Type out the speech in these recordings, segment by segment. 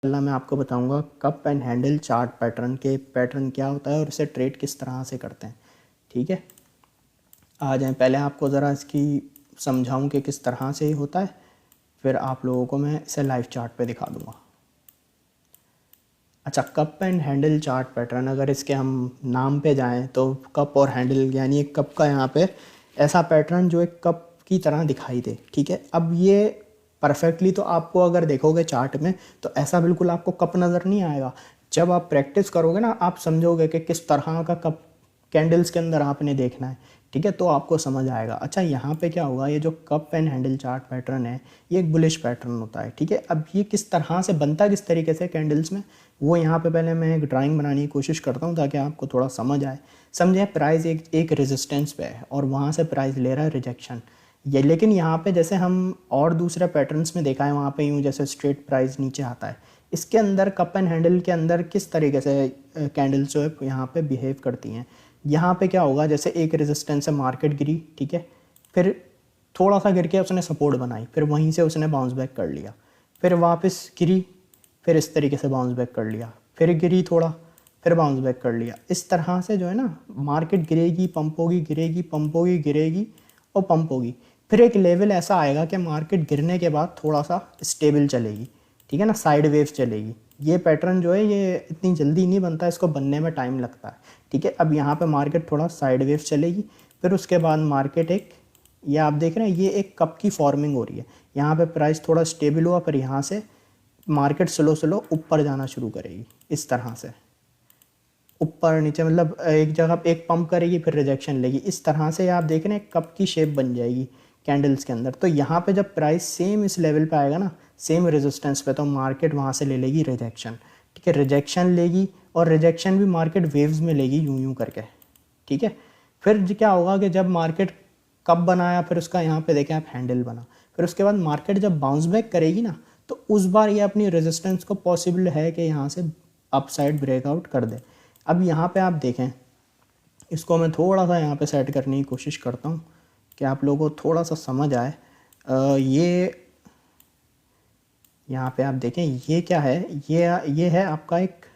अल्लाह मैं आपको बताऊंगा cup and handle chart pattern क्या होता है और इसे ट्रेड किस तरह से करते हैं। ठीक है, आ जाएं। पहले आपको ज़रा इसकी समझाऊं कि किस तरह से ये होता है, फिर आप लोगों को मैं इसे लाइव चार्ट पे दिखा दूंगा। अच्छा, cup and handle chart pattern, अगर इसके हम नाम पे जाएं तो कप और हैंडल यानी एक कप का यहाँ पे ऐसा पैटर्न जो एक कप की तरह दिखाई दे। ठीक है, अब ये परफेक्टली तो आपको अगर देखोगे चार्ट में तो ऐसा बिल्कुल आपको कप नज़र नहीं आएगा। जब आप प्रैक्टिस करोगे ना आप समझोगे कि किस तरह का कप कैंडल्स के अंदर आपने देखना है। ठीक है, तो आपको समझ आएगा। अच्छा, यहाँ पे क्या होगा, ये जो cup and handle chart pattern है ये एक बुलिश पैटर्न होता है। ठीक है, अब ये किस तरह से बनता है, किस तरीके से कैंडल्स में, वो यहाँ पे पहले मैं एक ड्राइंग बनाने की कोशिश करता हूँ ताकि आपको थोड़ा समझ आए। समझे, प्राइस एक रेजिस्टेंस पे है और वहाँ से प्राइस ले रहा है रिजेक्शन। ये लेकिन यहाँ पे जैसे हम और दूसरे पैटर्न्स में देखा है वहाँ पे यूँ जैसे स्ट्रेट प्राइस नीचे आता है, इसके अंदर कप एंड हैंडल के अंदर किस तरीके से कैंडल्स जो है यहाँ पे बिहेव करती हैं। यहाँ पे क्या होगा, जैसे एक रेजिस्टेंस से मार्केट गिरी, ठीक है, फिर थोड़ा सा गिर के उसने सपोर्ट बनाई, फिर वहीं से उसने बाउंस बैक कर लिया, फिर वापस गिरी, फिर इस तरीके से बाउंस बैक कर लिया, फिर गिरी थोड़ा, फिर बाउंस बैक कर लिया। इस तरह से जो है ना मार्केट गिरेगी, पंप होगी, गिरेगी, पंप होगी, गिरेगी और पंप होगी। फिर एक लेवल ऐसा आएगा कि मार्केट गिरने के बाद थोड़ा सा स्टेबल चलेगी। ठीक है ना, साइड वेव्स चलेगी। ये पैटर्न जो है ये इतनी जल्दी नहीं बनता, इसको बनने में टाइम लगता है। ठीक है, अब यहाँ पे मार्केट थोड़ा साइड वेव्स चलेगी, फिर उसके बाद मार्केट एक, ये आप देख रहे हैं ये एक कप की फॉर्मिंग हो रही है। यहाँ पे प्राइस थोड़ा स्टेबल हुआ, फिर यहाँ से मार्केट स्लो स्लो ऊपर जाना शुरू करेगी। इस तरह से ऊपर नीचे, मतलब एक जगह एक पंप करेगी फिर रिजेक्शन लेगी। इस तरह से आप देख रहे हैं कप की शेप बन जाएगी कैंडल्स के अंदर। तो यहाँ पे जब प्राइस सेम इस लेवल पे आएगा ना, सेम रेजिस्टेंस पे, तो मार्केट वहाँ से ले लेगी रिजेक्शन। ठीक है, रिजेक्शन लेगी और रिजेक्शन भी मार्केट वेव्स में लेगी यूं यूं करके। ठीक है, फिर क्या होगा कि जब मार्केट कप बनाया, फिर उसका यहाँ पे देखें आप हैंडल बना, फिर उसके बाद मार्केट जब बाउंस बैक करेगी ना तो उस बार ये अपनी रेजिस्टेंस को पॉसिबल है कि यहाँ से अपसाइड ब्रेकआउट कर दे। अब यहाँ पे आप देखें, इसको मैं थोड़ा सा यहाँ पे सेट करने की कोशिश करता हूँ कि आप लोगों को थोड़ा सा समझ आए। ये यहाँ पे आप देखें ये क्या है, ये है आपका एक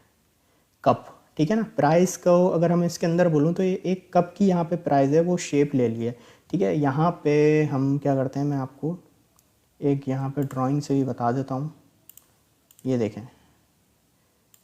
कप। ठीक है ना, प्राइस को अगर हम इसके अंदर बोलूँ तो ये एक कप की यहाँ पे प्राइस है, वो शेप ले ली है। ठीक है, यहाँ पे हम क्या करते हैं, मैं आपको एक यहाँ पे ड्राइंग से भी बता देता हूँ। ये देखें,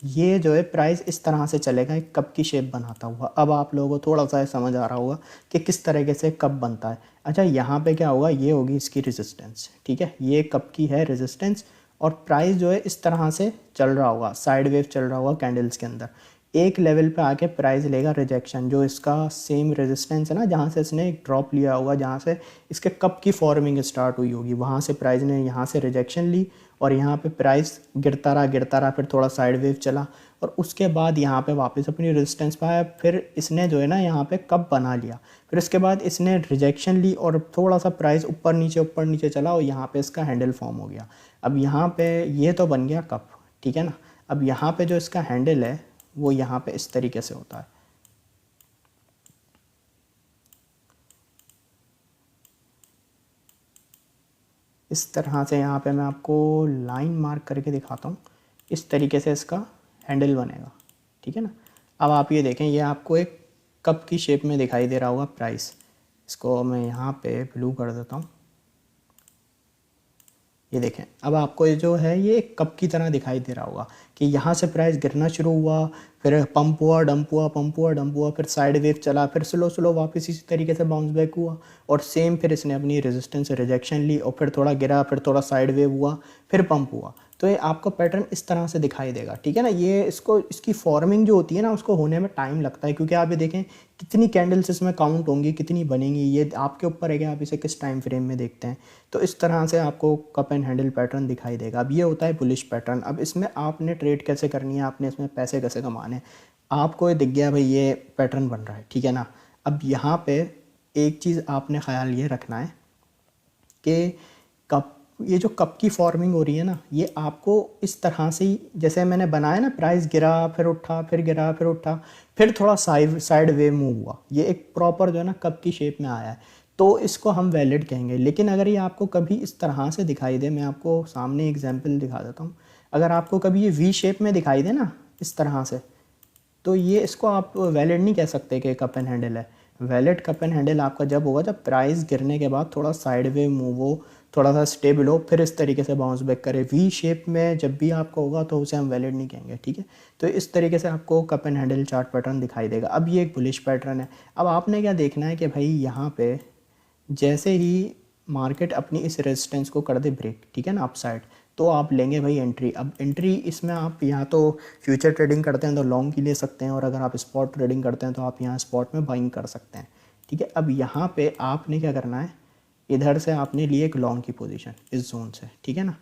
ये जो है प्राइस इस तरह से चलेगा एक कप की शेप बनाता हुआ। अब आप लोगों को थोड़ा सा समझ आ रहा होगा कि किस तरीके से कप बनता है। अच्छा, यहाँ पे क्या होगा, ये होगी इसकी रेजिस्टेंस। ठीक है, ये कप की है रेजिस्टेंस और प्राइस जो है इस तरह से चल रहा होगा, साइड वेव चल रहा होगा कैंडल्स के अंदर। एक लेवल पे आके प्राइस लेगा रिजेक्शन, जो इसका सेम रेजिस्टेंस है ना, जहाँ से इसने एक ड्रॉप लिया होगा, जहाँ से इसके कप की फॉर्मिंग स्टार्ट हुई होगी, वहाँ से प्राइस ने यहाँ से रिजेक्शन ली और यहाँ पे प्राइस गिरता रहा, फिर थोड़ा साइड वेव चला और उसके बाद यहाँ पे वापस अपनी रेजिस्टेंस पे आया। फिर इसने जो है ना यहाँ पे कप बना लिया, फिर उसके बाद इसने रिजेक्शन ली और थोड़ा सा प्राइस ऊपर नीचे चला और यहाँ पे इसका हैंडल फॉर्म हो गया। अब यहाँ पे ये तो बन गया कप। ठीक है ना, अब यहाँ पे जो इसका हैंडल है वो यहाँ पे इस तरीके से होता है। इस तरह से यहाँ पे मैं आपको लाइन मार्क करके दिखाता हूँ, इस तरीके से इसका हैंडल बनेगा। ठीक है ना, अब आप ये देखें, ये आपको एक कप की शेप में दिखाई दे रहा होगा प्राइस। इसको मैं यहाँ पे ब्लू कर देता हूँ। ये देखें, अब आपको ये जो है ये एक कप की तरह दिखाई दे रहा होगा कि यहाँ से प्राइस गिरना शुरू हुआ, फिर पंप हुआ, डंप हुआ, पंप हुआ, डंप हुआ, फिर साइड वेव चला, फिर स्लो स्लो वापस इसी तरीके से बाउंस बैक हुआ और सेम फिर इसने अपनी रेजिस्टेंस से रिजेक्शन ली और फिर थोड़ा गिरा, फिर थोड़ा साइड वेव हुआ, फिर पंप हुआ। तो ये आपको पैटर्न इस तरह से दिखाई देगा। ठीक है ना, ये इसकी फॉर्मिंग जो होती है ना उसको होने में टाइम लगता है, क्योंकि आप ये देखें कितनी कैंडल्स इसमें काउंट होंगी, कितनी बनेंगी, ये आपके ऊपर है कि आप इसे किस टाइम फ्रेम में देखते हैं। तो इस तरह से आपको कप एंड हैंडल पैटर्न दिखाई देगा। अब ये होता है बुलिश पैटर्न। अब इसमें आपने ट्रेड कैसे करनी है, आपने इसमें पैसे कैसे कमाने हैं, आपको ये दिख गया भाई ये पैटर्न बन रहा है। ठीक है ना, अब यहाँ पे एक चीज़ आपने ख्याल ये रखना है कि कप, ये जो कप की फॉर्मिंग हो रही है ना, ये आपको इस तरह से ही जैसे मैंने बनाया ना, प्राइस गिरा फिर उठा, फिर गिरा फिर उठा, फिर थोड़ा साइड वेव मूव हुआ, ये एक प्रॉपर जो है ना कप की शेप में आया है, तो इसको हम वैलिड कहेंगे। लेकिन अगर ये आपको कभी इस तरह से दिखाई दे, मैं आपको सामने एग्जांपल दिखा देता हूँ। अगर आपको कभी ये वी शेप में दिखाई दे ना इस तरह से, तो ये इसको आप वैलिड नहीं कह सकते कि कप एंड हैंडल है। वैलिड कप एंड हैंडल आपका जब होगा जब प्राइस गिरने के बाद थोड़ा साइडवे मूव हो, थोड़ा सा स्टेबल हो, फिर इस तरीके से बाउंस बैक करे। वी शेप में जब भी आपका होगा तो उसे हम वैलिड नहीं कहेंगे, ठीक है। तो इस तरीके से आपको cup and handle chart pattern दिखाई देगा। अब ये एक बुलिश पैटर्न है। अब आपने क्या देखना है कि भाई यहाँ पे जैसे ही मार्केट अपनी इस रेजिस्टेंस को कर दे ब्रेक, ठीक है ना, अपसाइड, तो आप लेंगे भाई एंट्री। अब एंट्री इसमें आप यहाँ तो फ्यूचर ट्रेडिंग करते हैं तो लॉन्ग की ले सकते हैं, और अगर आप स्पॉट ट्रेडिंग करते हैं तो आप यहाँ स्पॉट में बाइंग कर सकते हैं, ठीक है। अब यहाँ पे आपने क्या करना है, इधर से आपने लिए एक लॉन्ग की पोजीशन इस जोन से, ठीक है ना।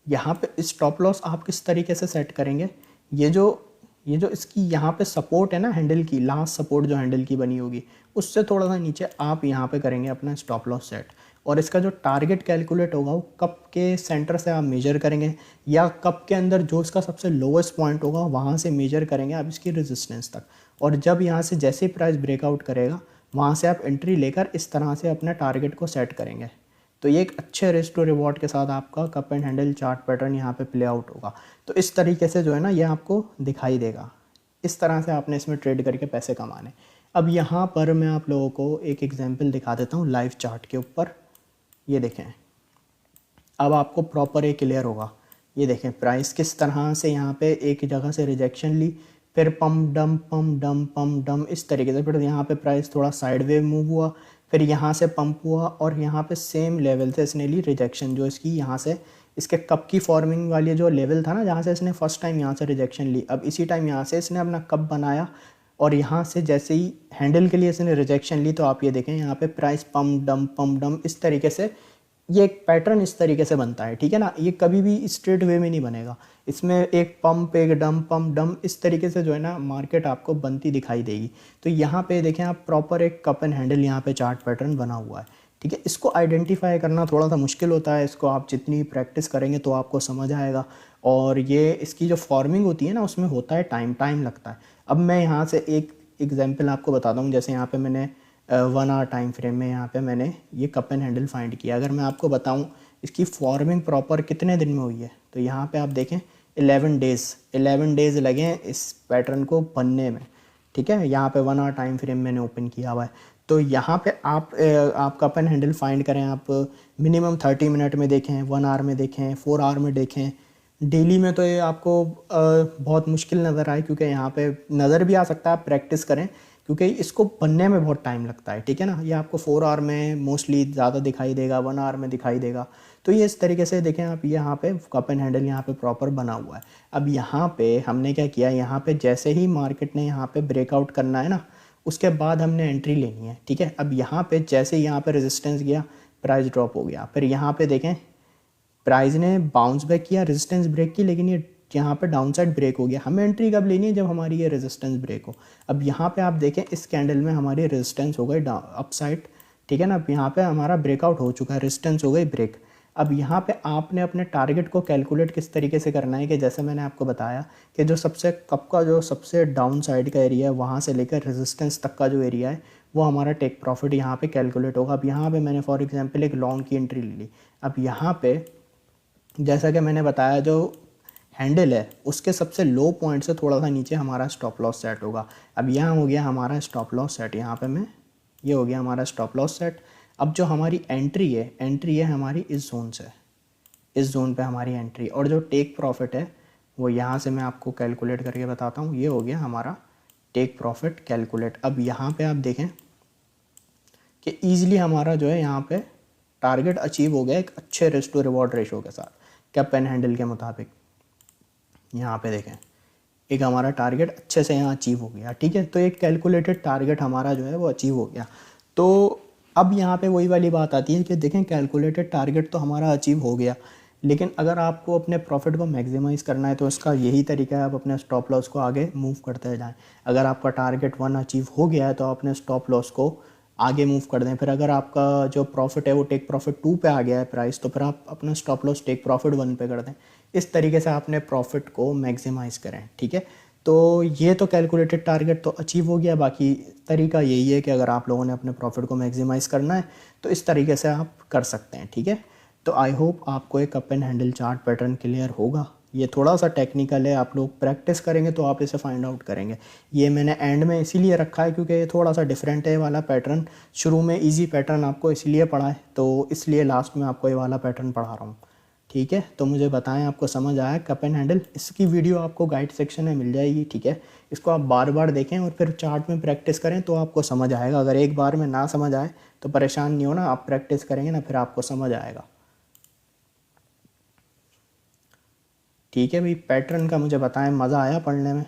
यहाँ पे स्टॉप लॉस आप किस तरीके से सेट करेंगे, ये जो इसकी यहाँ पे सपोर्ट है ना हैंडल की, लास्ट सपोर्ट जो हैंडल की बनी होगी उससे थोड़ा सा नीचे आप यहाँ पे करेंगे अपना स्टॉप लॉस सेट, और इसका जो टारगेट कैलकुलेट होगा वो कप के सेंटर से आप मेजर करेंगे, या कप के अंदर जो इसका सबसे लोवेस्ट पॉइंट होगा वहाँ से मेजर करेंगे आप इसकी रेजिस्टेंस तक। और जब यहाँ से जैसे ही प्राइस ब्रेकआउट करेगा वहाँ से आप एंट्री लेकर इस तरह से अपने टारगेट को सेट करेंगे। तो ये एक अच्छे रिस्क टू रिवॉर्ड के साथ आपका cup and handle chart pattern यहाँ पे प्ले आउट होगा। तो इस तरीके से जो है ना ये आपको दिखाई देगा। इस तरह से आपने इसमें ट्रेड करके पैसे कमाने। अब यहाँ पर मैं आप लोगों को एक एग्जांपल दिखा देता हूँ लाइव चार्ट के ऊपर। ये देखें, अब आपको प्रॉपर ये क्लियर होगा। ये देखें प्राइस किस तरह से यहाँ पे एक जगह से रिजेक्शन ली, फिर पम डम पम डम पम डम इस तरीके से, फिर यहाँ पे प्राइस थोड़ा साइडवे मूव हुआ, फिर यहाँ से पंप हुआ, और यहाँ पे सेम लेवल से इसने ली रिजेक्शन, जो इसकी यहाँ से इसके कप की फॉर्मिंग वाली जो लेवल था ना जहाँ से इसने फर्स्ट टाइम यहाँ से रिजेक्शन ली, अब इसी टाइम यहाँ से इसने अपना कप बनाया, और यहाँ से जैसे ही हैंडल के लिए इसने रिजेक्शन ली तो आप ये देखें यहाँ पे प्राइस पम डम इस तरीके से, ये एक पैटर्न इस तरीके से बनता है, ठीक है ना। ये कभी भी स्ट्रेट वे में नहीं बनेगा, इसमें एक पंप एक डम पम्प डम इस तरीके से जो है ना मार्केट आपको बनती दिखाई देगी। तो यहाँ पे देखें आप प्रॉपर एक कप एंड हैंडल यहाँ पे चार्ट पैटर्न बना हुआ है, ठीक है। इसको आइडेंटिफाई करना थोड़ा सा मुश्किल होता है, इसको आप जितनी प्रैक्टिस करेंगे तो आपको समझ आएगा। और ये इसकी जो फॉर्मिंग होती है ना उसमें होता है टाइम लगता है। अब मैं यहाँ से एक एग्जाम्पल आपको बताता हूँ। जैसे यहाँ पे मैंने 1 आवर टाइम फ्रेम में यहाँ पे मैंने ये कप एंड हैंडल फाइंड किया। अगर मैं आपको बताऊँ इसकी फॉर्मिंग प्रॉपर कितने दिन में हुई है, तो यहाँ पे आप देखें 11 डेज़ लगे हैं इस पैटर्न को बनने में, ठीक है। यहाँ पे 1 आवर टाइम फ्रेम मैंने ओपन किया हुआ है। तो यहाँ पे आप कप एंड हैंडल फाइंड करें, आप मिनिमम 30 मिनट में देखें, 1 आवर में देखें, 4 आवर में देखें। डेली में तो ये आपको बहुत मुश्किल नज़र आए, क्योंकि यहाँ पे नज़र भी आ सकता है, आप प्रैक्टिस करें, क्योंकि इसको बनने में बहुत टाइम लगता है, ठीक है ना। ये आपको 4 आवर में मोस्टली ज़्यादा दिखाई देगा, 1 आवर में दिखाई देगा। तो ये इस तरीके से देखें आप, यहाँ पे कप एंड हैंडल यहाँ पे प्रॉपर बना हुआ है। अब यहाँ पे हमने क्या किया, यहाँ पे जैसे ही मार्केट ने यहाँ पे ब्रेकआउट करना है ना उसके बाद हमने एंट्री लेनी है, ठीक है। अब यहाँ पे जैसे यहाँ पे रेजिस्टेंस गया प्राइस ड्रॉप हो गया, फिर यहाँ पे देखें प्राइस ने बाउंस बैक किया, रेजिस्टेंस ब्रेक की, लेकिन ये यहाँ पे डाउन साइड ब्रेक हो गया। हमें एंट्री कब लेनी है, जब हमारी ये रेजिस्टेंस ब्रेक हो। अब यहाँ पे आप देखें इस कैंडल में हमारी रेजिस्टेंस हो गई अप साइड, ठीक है ना। अब यहाँ पे हमारा ब्रेकआउट हो चुका है, रेजिस्टेंस हो गई ब्रेक। अब यहाँ पे आपने अपने टारगेट को कैलकुलेट किस तरीके से करना है कि जैसे मैंने आपको बताया कि जो सबसे कप का जो सबसे डाउन साइड का एरिया है वहाँ से लेकर रेजिस्टेंस तक का जो एरिया है वो हमारा टेक प्रॉफिट यहाँ पे कैलकुलेट होगा। अब यहाँ पे मैंने फॉर एग्जांपल एक लॉन्ग की एंट्री ले ली। अब यहाँ पे जैसा कि मैंने बताया जो हैंडल है उसके सबसे लो पॉइंट से थोड़ा सा नीचे हमारा स्टॉप लॉस सेट होगा। अब यहाँ हो गया हमारा स्टॉप लॉस सेट, यहाँ पे मैं ये हो गया हमारा स्टॉप लॉस सेट। अब जो हमारी एंट्री है हमारी इस जोन से, इस जोन पे हमारी एंट्री, और जो टेक प्रॉफिट है वो यहाँ से मैं आपको कैलकुलेट करके बताता हूँ। ये हो गया हमारा टेक प्रॉफिट कैलकुलेट। अब यहाँ पे आप देखें कि ईजिली हमारा जो है यहाँ पे टारगेट अचीव हो गया एक अच्छे रिस्क टू रिवॉर्ड रेशो के साथ कैप एंड हैंडल के मुताबिक। यहाँ पे देखें एक हमारा टारगेट अच्छे से यहाँ अचीव हो गया, ठीक है। तो एक कैलकुलेटेड टारगेट हमारा जो है वो अचीव हो गया। तो अब यहाँ पे वही वाली बात आती है कि देखें कैलकुलेटेड टारगेट तो हमारा अचीव हो गया, लेकिन अगर आपको अपने प्रॉफिट को मैक्सिमाइज़ करना है तो इसका यही तरीका है, आप अपने स्टॉप लॉस को आगे मूव करते जाएं। अगर आपका टारगेट 1 अचीव हो गया है तो अपने स्टॉप लॉस को आगे मूव कर दें। फिर अगर आपका जो प्रॉफिट है वो टेक प्रॉफिट 2 पे आ गया है प्राइस, तो फिर आप अपना स्टॉप लॉस टेक प्रॉफिट 1 पे कर दें। इस तरीके से आपने प्रॉफिट को मैक्सिमाइज़ करें, ठीक है। तो ये तो कैलकुलेटेड टारगेट तो अचीव हो गया। बाकी तरीका यही है कि अगर आप लोगों ने अपने प्रॉफिट को मैक्सिमाइज़ करना है तो इस तरीके से आप कर सकते हैं, ठीक है। तो आई होप आपको एक cup and handle chart pattern clear होगा। ये थोड़ा सा टेक्निकल है, आप लोग प्रैक्टिस करेंगे तो आप इसे फाइंड आउट करेंगे। ये मैंने एंड में इसीलिए रखा है क्योंकि ये थोड़ा सा डिफरेंट है ये वाला पैटर्न। शुरू में इजी पैटर्न आपको इसलिए पढ़ा है, तो इसलिए लास्ट में आपको ये वाला पैटर्न पढ़ा रहा हूँ। ठीक है, तो मुझे बताएं आपको समझ आया कप एंड हैंडल। इसकी वीडियो आपको गाइड सेक्शन में मिल जाएगी। ठीक है, इसको आप बार बार देखें और फिर चार्ट में प्रैक्टिस करें तो आपको समझ आएगा। अगर एक बार में ना समझ आए तो परेशान नहीं होना, आप प्रैक्टिस करेंगे ना फिर आपको समझ आएगा। ठीक है भाई, पैटर्न का मुझे बताएं मज़ा आया पढ़ने में।